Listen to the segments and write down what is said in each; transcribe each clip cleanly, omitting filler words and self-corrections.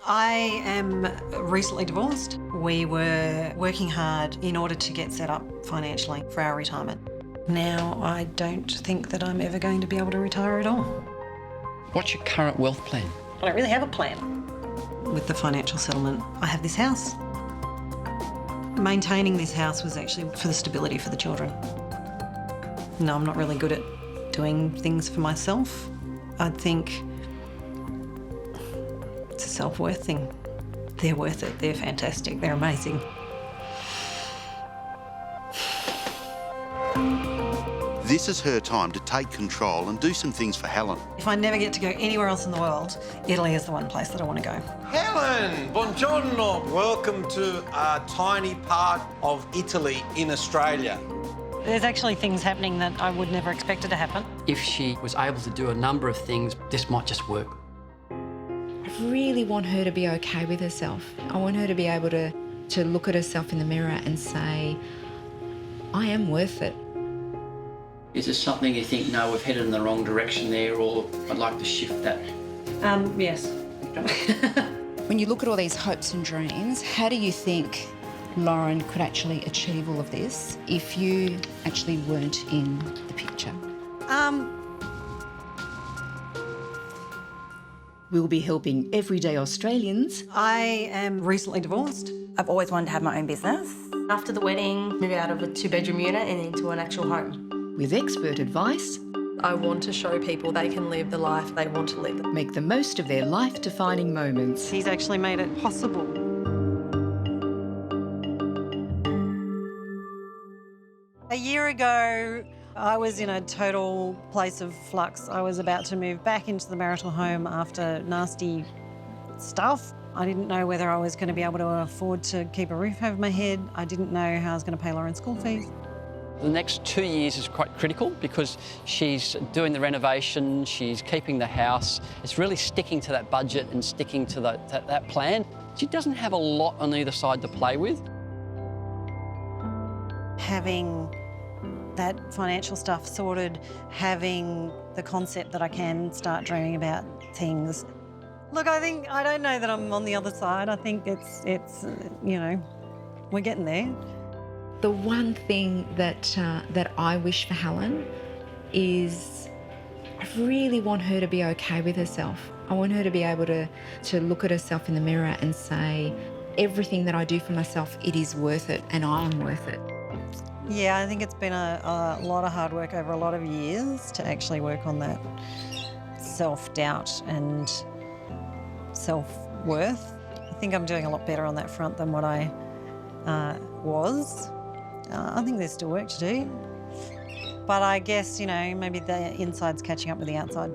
I am recently divorced. We were working hard in order to get set up financially for our retirement. Now, I don't think that I'm ever going to be able to retire at all. What's your current wealth plan? I don't really have a plan. With the financial settlement, I have this house. Maintaining this house was actually for the stability for the children. No, I'm not really good at doing things for myself. I think it's a self-worth thing. They're worth it. They're fantastic. They're amazing. This is her time to take control and do some things for Helen. If I never get to go anywhere else in the world, Italy is the one place that I want to go. Helen, buongiorno. Welcome to a tiny part of Italy in Australia. There's actually things happening that I would never expected to happen. If she was able to do a number of things, this might just work. I really want her to be okay with herself. I want her to be able to look at herself in the mirror and say, I am worth it. Is there something you think, no, we've headed in the wrong direction there, or I'd like to shift that? Yes. When you look at all these hopes and dreams, how do you think Lauren could actually achieve all of this if you actually weren't in the picture? We'll be helping everyday Australians. I am recently divorced. I've always wanted to have my own business. After the wedding, move out of a 2-bedroom unit and into an actual home. With expert advice. I want to show people they can live the life they want to live. Make the most of their life-defining moments. He's actually made it possible. A year ago, I was in a total place of flux. I was about to move back into the marital home after nasty stuff. I didn't know whether I was going to be able to afford to keep a roof over my head. I didn't know how I was going to pay Lauren's school fees. The next 2 years is quite critical because she's doing the renovation, she's keeping the house. It's really sticking to that budget and sticking to that plan. She doesn't have a lot on either side to play with. Having that financial stuff sorted, having the concept that I can start dreaming about things. Look, I don't know that I'm on the other side. I think it's you know, we're getting there. The one thing that I wish for Helen is I really want her to be okay with herself. I want her to be able to look at herself in the mirror and say, everything that I do for myself, it is worth it and I'm worth it. Yeah, I think it's been a lot of hard work over a lot of years to actually work on that self-doubt and self-worth. I think I'm doing a lot better on that front than what I was. I think there's still work to do. But I guess, you know, maybe the inside's catching up with the outside.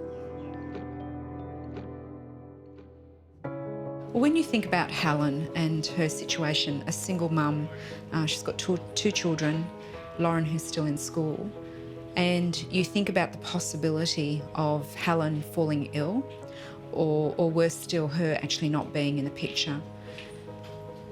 Well, when you think about Helen and her situation, a single mum, she's got two children, Lauren who's still in school, and you think about the possibility of Helen falling ill or worse still, her actually not being in the picture.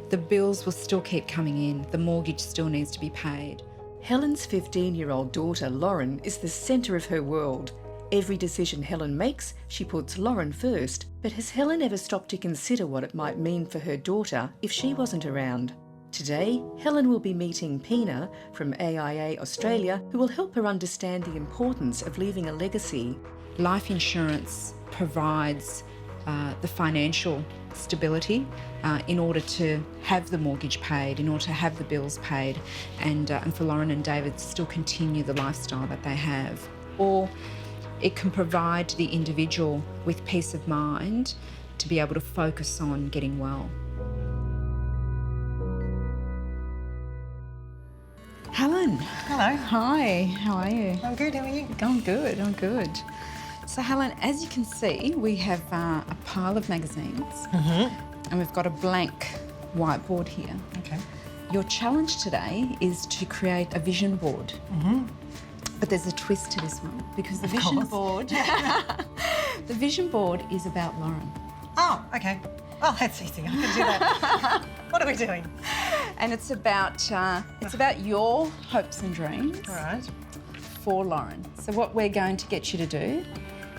The bills will still keep coming in. The mortgage still needs to be paid. Helen's 15-year-old daughter, Lauren, is the centre of her world. Every decision Helen makes, she puts Lauren first. But has Helen ever stopped to consider what it might mean for her daughter if she wasn't around? Today, Helen will be meeting Pina from AIA Australia, who will help her understand the importance of leaving a legacy. Life insurance provides the financial stability in order to have the mortgage paid, in order to have the bills paid, and for Lauren and David to still continue the lifestyle that they have. Or it can provide the individual with peace of mind to be able to focus on getting well. Helen. Hello. Hi, how are you? I'm good, how are you? I'm good, I'm good. So Helen, as you can see, we have a pile of magazines and we've got a blank whiteboard here. Okay. Your challenge today is to create a vision board. But there's a twist to this one because the vision board, the vision board is about Lauren. Oh, okay. Oh, that's easy. I can do that. What are we doing? And it's about your hopes and dreams. All right. For Lauren. So what we're going to get you to do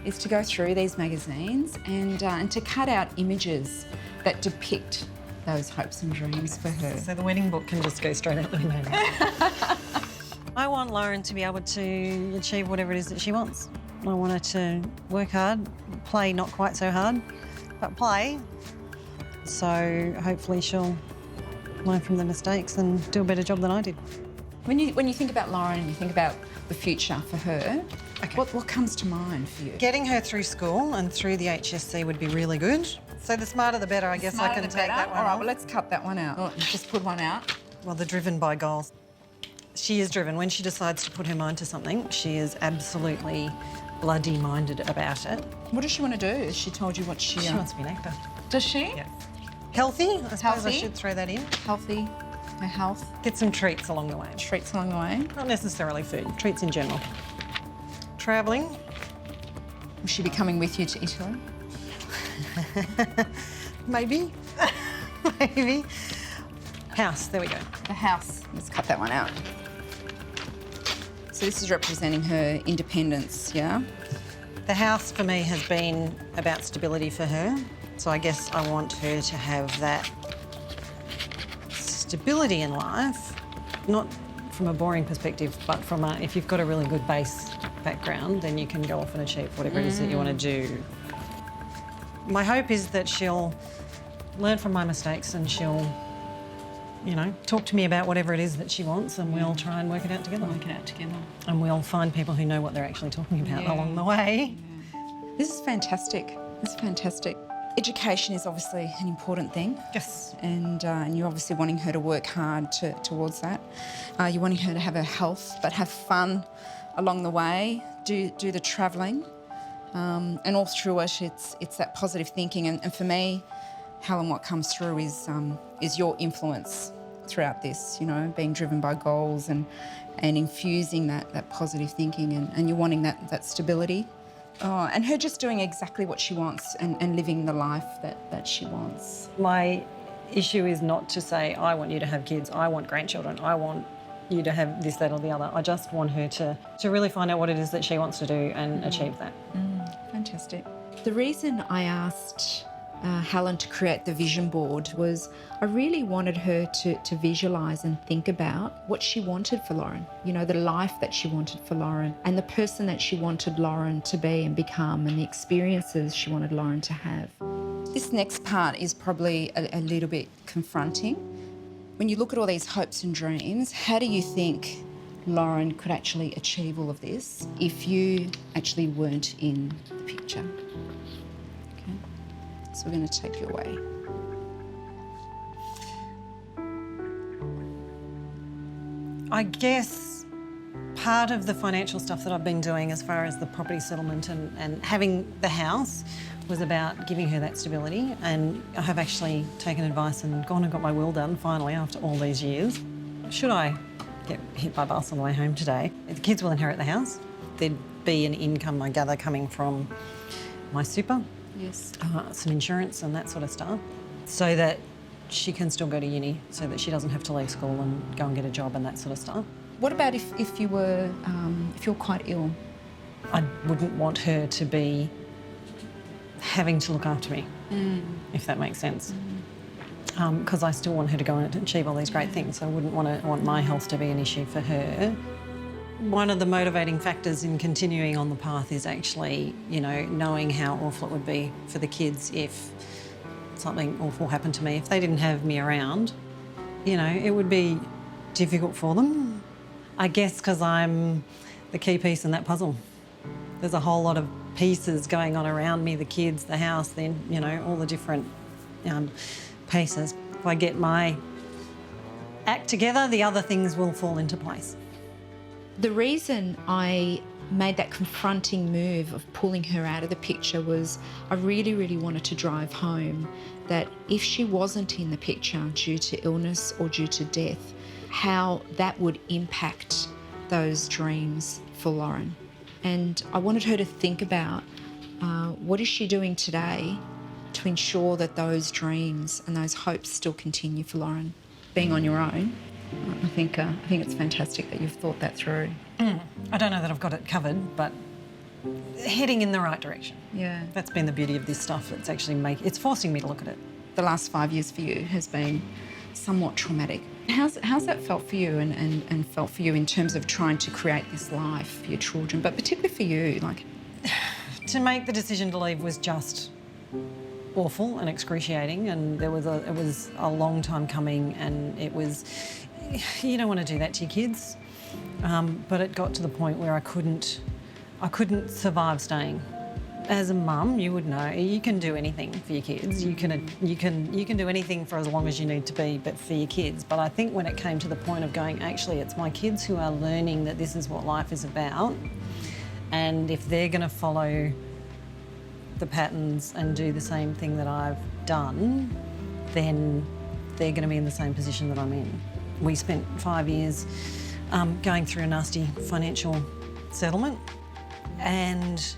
is to go through these magazines and to cut out images that depict those hopes and dreams for her. So the wedding book can just go straight out the window now. I want Lauren to be able to achieve whatever it is that she wants. I want her to work hard, play not quite so hard, but play. So hopefully she'll learn from the mistakes and do a better job than I did. When you think about Lauren and you think about the future for her, what comes to mind for you? Getting her through school and through the HSC would be really good. So the smarter the better, I guess I can take that one All right, off. well, let's cut that one out. Just put one out. Well, they're driven by goals. She is driven. When she decides to put her mind to something, she is absolutely bloody minded about it. What does she want to do? Has she told you what she... She wants to be an actor. Does she? Yeah. Healthy, I suppose Healthy? I should throw that in. Healthy, her health, Get some treats along the way. treats along the way. Not necessarily food, treats in general. Travelling. Will she be coming with you to Italy? Maybe. Maybe. House, there we go. The house. Let's cut that one out. So this is representing her independence, yeah? The house for me has been about stability for her. So I guess I want her to have that stability in life, not from a boring perspective, but from a, if you've got a really good base background, then you can go off and achieve whatever it is that you want to do. My hope is that she'll learn from my mistakes and she'll, you know, talk to me about whatever it is that she wants and we'll try and work it out together. And we'll find people who know what they're actually talking about along the way. This is fantastic. This is fantastic. Education is obviously an important thing. Yes. And you're obviously wanting her to work hard towards that. You're wanting her to have her health, but have fun along the way, do the travelling. And all through it, it's that positive thinking. And for me, Helen, what comes through is your influence throughout this, you know, being driven by goals and infusing that positive thinking and you're wanting that stability. Oh, and her just doing exactly what she wants and living the life that she wants. My issue is not to say, I want you to have kids, I want grandchildren, I want you to have this, that or the other. I just want her to really find out what it is that she wants to do and achieve that. Fantastic. The reason I asked Helen to create the vision board was I really wanted her to visualise and think about what she wanted for Lauren, you know, the life that she wanted for Lauren and the person that she wanted Lauren to be and become and the experiences she wanted Lauren to have. This next part is probably a little bit confronting. When you look at all these hopes and dreams, how do you think Lauren could actually achieve all of this if you actually weren't in the picture? So we're going to take you away. I guess part of the financial stuff that I've been doing as far as the property settlement and having the house was about giving her that stability, and I have actually taken advice and gone and got my will done finally after all these years. Should I get hit by a bus on the way home today, the kids will inherit the house. There'd be an income, I gather, coming from my super. Yes. Some insurance and that sort of stuff, so that she can still go to uni, so that she doesn't have to leave school and go and get a job and that sort of stuff. What about if you were if you're quite ill? I wouldn't want her to be having to look after me, if that makes sense. Because I still want her to go and achieve all these great things. I wouldn't want my health to be an issue for her. One of the motivating factors in continuing on the path is actually, you know, knowing how awful it would be for the kids if something awful happened to me. If they didn't have me around, you know, it would be difficult for them. I guess because I'm the key piece in that puzzle. There's a whole lot of pieces going on around me, the kids, the house, then, you know, all the different pieces. If I get my act together, the other things will fall into place. The reason I made that confronting move of pulling her out of the picture was I really, really wanted to drive home that if she wasn't in the picture due to illness or due to death, how that would impact those dreams for Lauren. And I wanted her to think about what is she doing today to ensure that those dreams and those hopes still continue for Lauren. Being on your own, I think it's fantastic that you've thought that through. I don't know that I've got it covered, but heading in the right direction. Yeah. That's been the beauty of this stuff. It's actually it's forcing me to look at it the last 5 years for you has been somewhat traumatic. How's that felt for you and felt for you in terms of trying to create this life for your children, but particularly for you? Like, To make the decision to leave was just awful and excruciating, and it was a long time coming, and it was, you don't want to do that to your kids, but it got to the point where I couldn't survive staying. As a mum, you would know you can do anything for your kids. You can do anything for as long as you need to be, but for your kids. But I think when it came to the point of going, actually, it's my kids who are learning that this is what life is about, and if they're going to follow the patterns and do the same thing that I've done, then they're going to be in the same position that I'm in. We spent 5 years going through a nasty financial settlement, and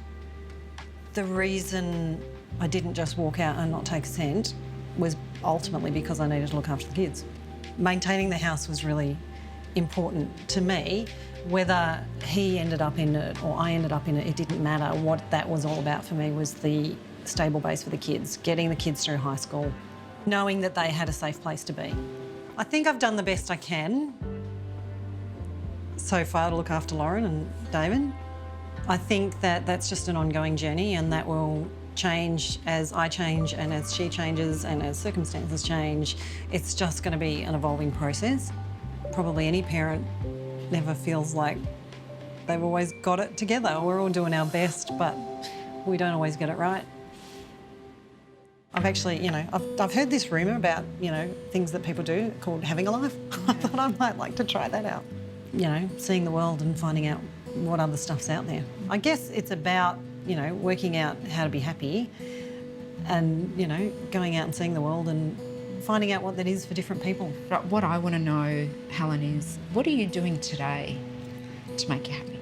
the reason I didn't just walk out and not take a cent was ultimately because I needed to look after the kids. Maintaining the house was really important to me. Whether he ended up in it or I ended up in it, it didn't matter. What that was all about for me was the stable base for the kids, getting the kids through high school, knowing that they had a safe place to be. I think I've done the best I can so far to look after Lauren and David. I think that that's just an ongoing journey, and that will change as I change and as she changes and as circumstances change. It's just going to be an evolving process. Probably any parent never feels like they've always got it together. We're all doing our best, but we don't always get it right. I've actually, I've heard this rumour about, things that people do called having a life. I thought I might like to try that out. Seeing the world and finding out what other stuff's out there. I guess it's about, working out how to be happy and, going out and seeing the world and finding out what that is for different people. But what I want to know, Helen, is what are you doing today to make you happy?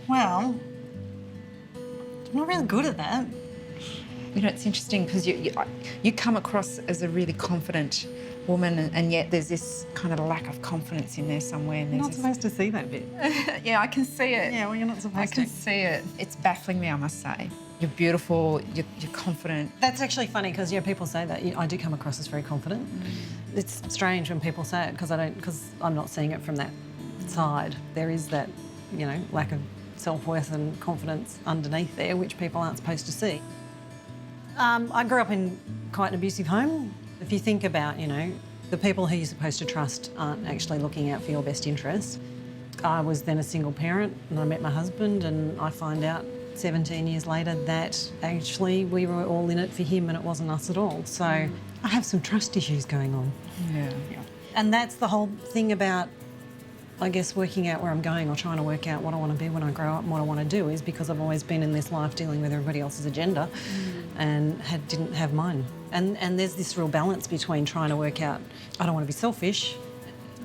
Well, I'm not really good at that. It's interesting because you come across as a really confident woman, and yet there's this kind of lack of confidence in there somewhere. And You're not supposed to see that bit. Yeah, I can see it. Yeah, well, you're not supposed to. I can see it. It's baffling me, I must say. You're beautiful, you're confident. That's actually funny because, people say that. I do come across as very confident. It's strange when people say it because I'm not seeing it from that side. There is that, lack of self-worth and confidence underneath there, which people aren't supposed to see. I grew up in quite an abusive home. If you think about, the people who you're supposed to trust aren't actually looking out for your best interest. I was then a single parent and I met my husband, and I find out 17 years later that actually we were all in it for him and it wasn't us at all. So I have some trust issues going on. Yeah. And that's the whole thing about, I guess, working out where I'm going or trying to work out what I want to be when I grow up and what I want to do, is because I've always been in this life dealing with everybody else's agenda and didn't have mine. And there's this real balance between trying to work out, I don't want to be selfish,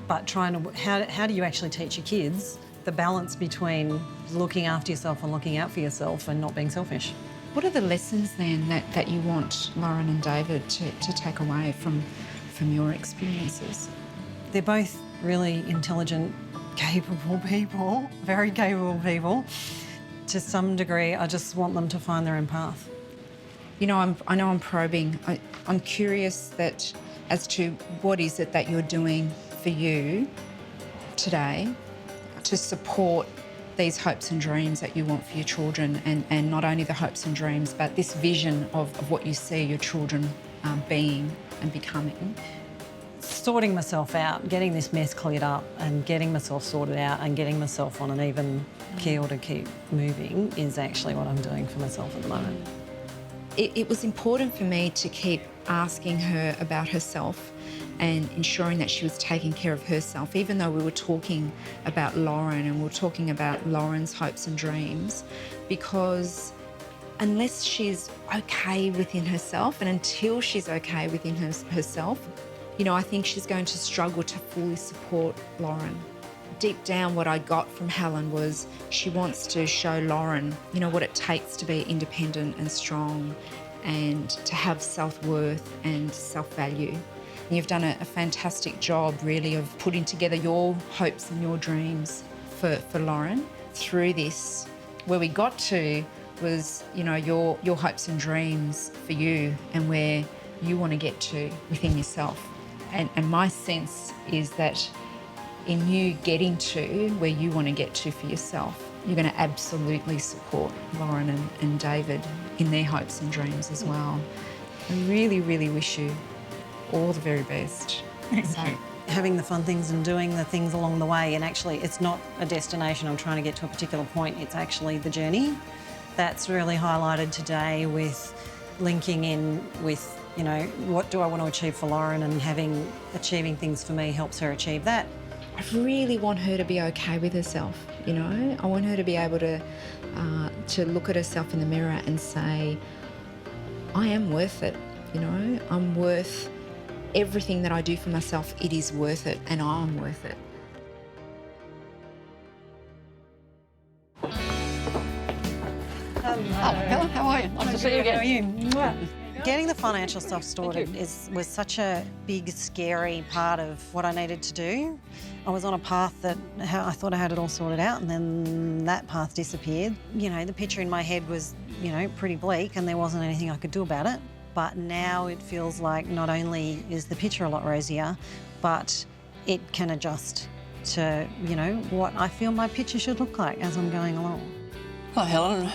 but how do you actually teach your kids the balance between looking after yourself and looking out for yourself and not being selfish? What are the lessons then that you want Lauren and David to take away from your experiences? They're both really intelligent, capable people, very capable people. To some degree, I just want them to find their own path. I know I'm probing. I'm curious as to what is it that you're doing for you today to support these hopes and dreams that you want for your children, and not only the hopes and dreams, but this vision of what you see your children being and becoming. Sorting myself out, getting this mess cleared up and getting myself sorted out and getting myself on an even keel to keep moving is actually what I'm doing for myself at the moment. It was important for me to keep asking her about herself and ensuring that she was taking care of herself, even though we were talking about Lauren and we were talking about Lauren's hopes and dreams, because unless she's okay within herself and until she's okay within herself, I think she's going to struggle to fully support Lauren. Deep down, what I got from Helen was she wants to show Lauren, what it takes to be independent and strong and to have self-worth and self-value. And you've done a fantastic job, really, of putting together your hopes and your dreams for Lauren through this. Where we got to was, your hopes and dreams for you, and where you want to get to within yourself. And my sense is that in you getting to where you want to get to for yourself, you're going to absolutely support Lauren and David in their hopes and dreams as well. I really, really wish you all the very best. So, having the fun things and doing the things along the way, and actually it's not a destination I'm trying to get to a particular point, it's actually the journey. That's really highlighted today with linking in with, you know, what do I want to achieve for Lauren, and achieving things for me helps her achieve that. I really want her to be okay with herself, you know. I want her to be able to look at herself in the mirror and say, I am worth it, you know. I'm worth everything that I do for myself. It is worth it, and I'm worth it. Helen, how are you? Nice to see you again. How are you? Getting the financial stuff sorted was such a big, scary part of what I needed to do. I was on a path that I thought I had it all sorted out, and then that path disappeared. You know, the picture in my head was, you know, pretty bleak, and there wasn't anything I could do about it. But now it feels like not only is the picture a lot rosier, but it can adjust to, you know, what I feel my picture should look like as I'm going along. Hi, Helen.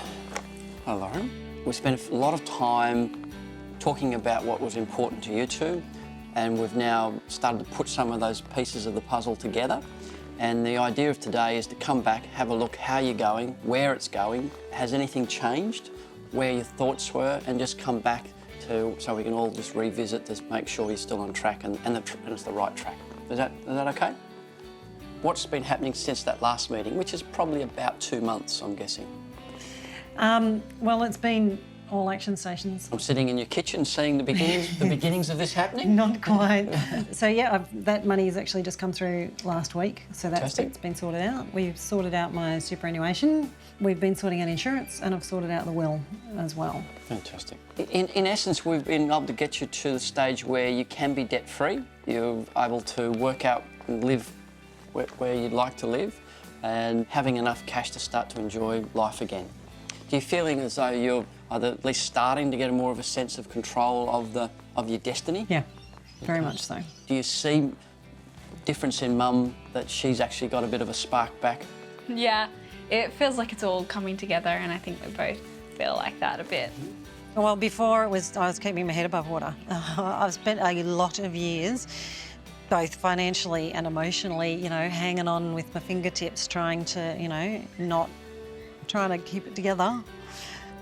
Hi, Lauren. We spent a lot of time talking about what was important to you two, and we've now started to put some of those pieces of the puzzle together. And the idea of today is to come back, have a look how you're going, where it's going, has anything changed, where your thoughts were, and just come back so we can all just revisit this, make sure you're still on track and it's the right track. Is that okay? What's been happening since that last meeting, which is probably about 2 months, I'm guessing? Well, it's been all action stations. I'm sitting in your kitchen seeing the beginnings of this happening. Not quite. So yeah, that money has actually just come through last week. So that's been sorted out. We've sorted out my superannuation. We've been sorting out insurance, and I've sorted out the will as well. Fantastic. In essence, we've been able to get you to the stage where you can be debt-free. You're able to work out and live where you'd like to live, and having enough cash to start to enjoy life again. Do you feeling as though you're either at least starting to get more of a sense of control of your destiny? Yeah, very much so. Do you see difference in Mum, that she's actually got a bit of a spark back? Yeah, it feels like it's all coming together, and I think we both feel like that a bit. Well, before I was keeping my head above water. I've spent a lot of years, both financially and emotionally, you know, hanging on with my fingertips, trying to, you know, trying to keep it together.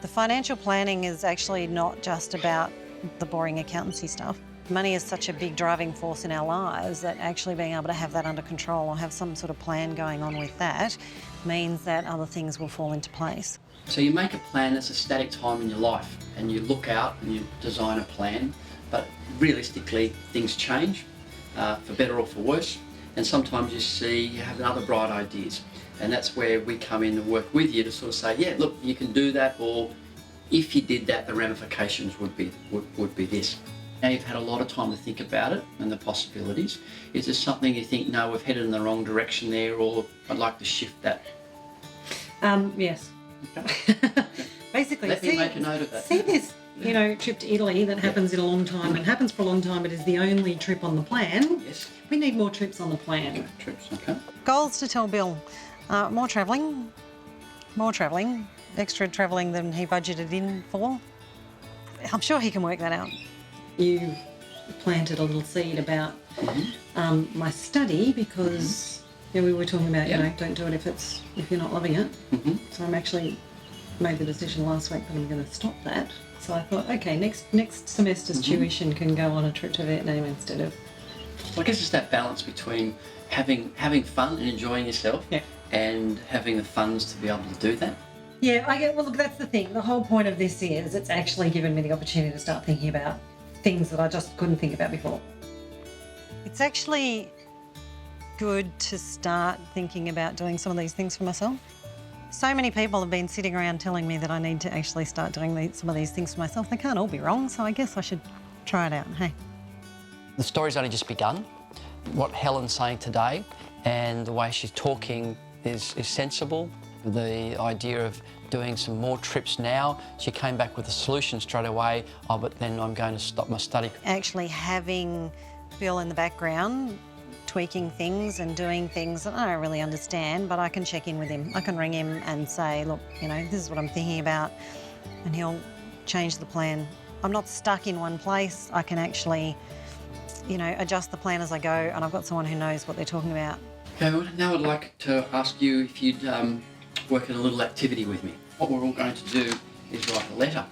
The financial planning is actually not just about the boring accountancy stuff. Money is such a big driving force in our lives that actually being able to have that under control or have some sort of plan going on with that means that other things will fall into place. So you make a plan that's a static time in your life, and you look out and you design a plan, but realistically things change, for better or for worse, and sometimes you have other bright ideas. And that's where we come in and work with you to sort of say, yeah, look, you can do that, or if you did that, the ramifications would be this. Now you've had a lot of time to think about it and the possibilities. Is there something you think, no, we've headed in the wrong direction there, or I'd like to shift that? Yes. Okay. Basically, Let me make a note of that. See this, you know, trip to Italy that happens in a long time and happens for a long time. It is the only trip on the plan. Yes. We need more trips on the plan. Trips, okay. Goals to tell Bill. More travelling, extra travelling than he budgeted in for. I'm sure he can work that out. You planted a little seed about my study because we were talking about, you know, don't do it if you're not loving it. So I'm actually made the decision last week that I'm going to stop that. So I thought, okay, next semester's tuition can go on a trip to Vietnam instead of. Well, I guess it's that balance between having fun and enjoying yourself, and having the funds to be able to do that. Yeah, well, look, that's the thing. The whole point of this is it's actually given me the opportunity to start thinking about things that I just couldn't think about before. It's actually good to start thinking about doing some of these things for myself. So many people have been sitting around telling me that I need to actually start doing some of these things for myself. They can't all be wrong, so I guess I should try it out. Hey. The story's only just begun. What Helen's saying today and the way she's talking is sensible. The idea of doing some more trips now. She came back with a solution straight away. Oh, but then I'm going to stop my study. Actually having Bill in the background, tweaking things and doing things that I don't really understand, but I can check in with him. I can ring him and say, look, you know, this is what I'm thinking about, and he'll change the plan. I'm not stuck in one place. I can actually, you know, adjust the plan as I go, and I've got someone who knows what they're talking about. Okay, well, now I'd like to ask you if you'd work in a little activity with me. What we're all going to do is write a letter.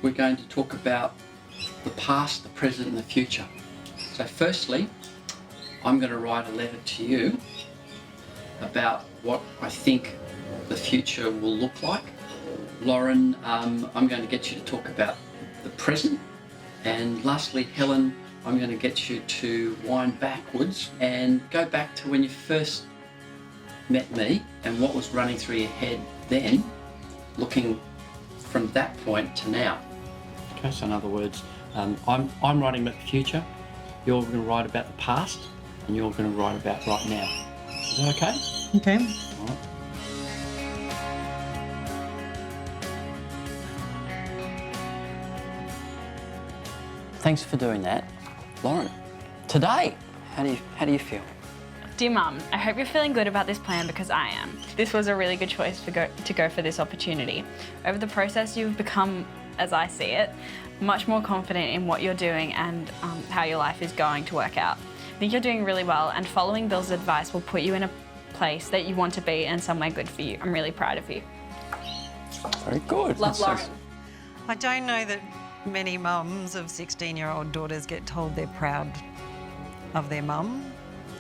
We're going to talk about the past, the present and the future. So firstly, I'm going to write a letter to you about what I think the future will look like. Lauren, I'm going to get you to talk about the present. And lastly, Helen, I'm going to get you to wind backwards and go back to when you first met me and what was running through your head then, looking from that point to now. Okay, so in other words, I'm writing about the future, you're going to write about the past, and you're going to write about right now. Is that okay? Okay. All right. Thanks for doing that. Lauren, today, how do you feel? Dear Mum, I hope you're feeling good about this plan because I am. This was a really good choice to go for this opportunity. Over the process, you've become, as I see it, much more confident in what you're doing and how your life is going to work out. I think you're doing really well, and following Bill's advice will put you in a place that you want to be and somewhere good for you. I'm really proud of you. Very good. Love Lauren. I don't know that many mums of 16-year-old daughters get told they're proud of their mum,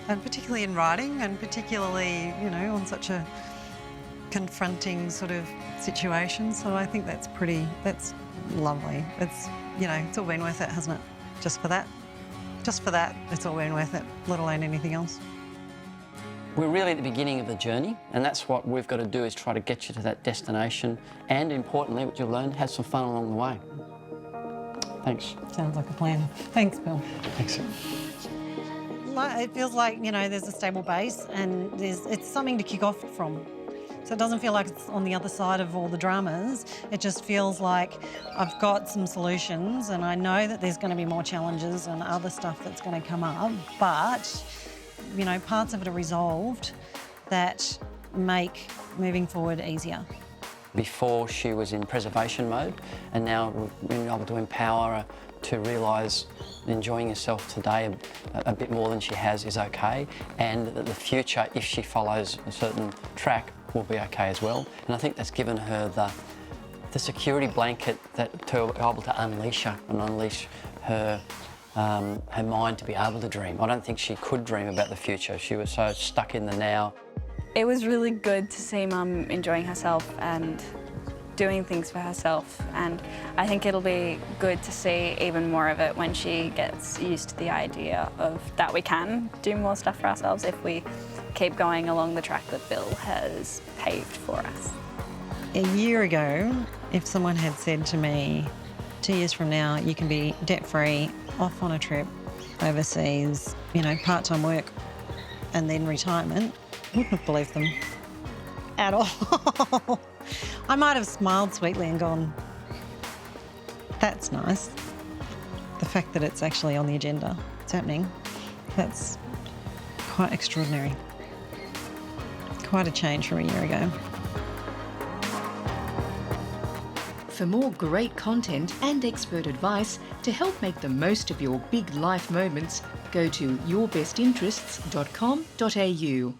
and particularly in writing, and particularly, you know, on such a confronting sort of situation. So I think that's lovely. It's, you know, it's all been worth it, hasn't it? Just for that, it's all been worth it, let alone anything else. We're really at the beginning of the journey, and that's what we've got to do, is try to get you to that destination, and importantly, what you've learned, have some fun along the way. Thanks. Sounds like a plan. Thanks, Bill. Thanks. It feels like, you know, there's a stable base and it's something to kick off from. So it doesn't feel like it's on the other side of all the dramas. It just feels like I've got some solutions, and I know that there's going to be more challenges and other stuff that's going to come up, but, you know, parts of it are resolved that make moving forward easier. Before, she was in preservation mode, and now we've been able to empower her to realise enjoying herself today a bit more than she has is okay, and that the future, if she follows a certain track, will be okay as well. And I think that's given her the security blanket to be able to unleash her and unleash her mind to be able to dream. I don't think she could dream about the future. She was so stuck in the now. It was really good to see Mum enjoying herself and doing things for herself, and I think it'll be good to see even more of it when she gets used to the idea of that we can do more stuff for ourselves if we keep going along the track that Bill has paved for us. A year ago, if someone had said to me, 2 years from now, you can be debt-free, off on a trip overseas, you know, part-time work, and then retirement, I wouldn't have believed them at all. I might have smiled sweetly and gone, that's nice. The fact that it's actually on the agenda, it's happening, that's quite extraordinary. Quite a change from a year ago. For more great content and expert advice to help make the most of your big life moments, go to yourbestinterests.com.au.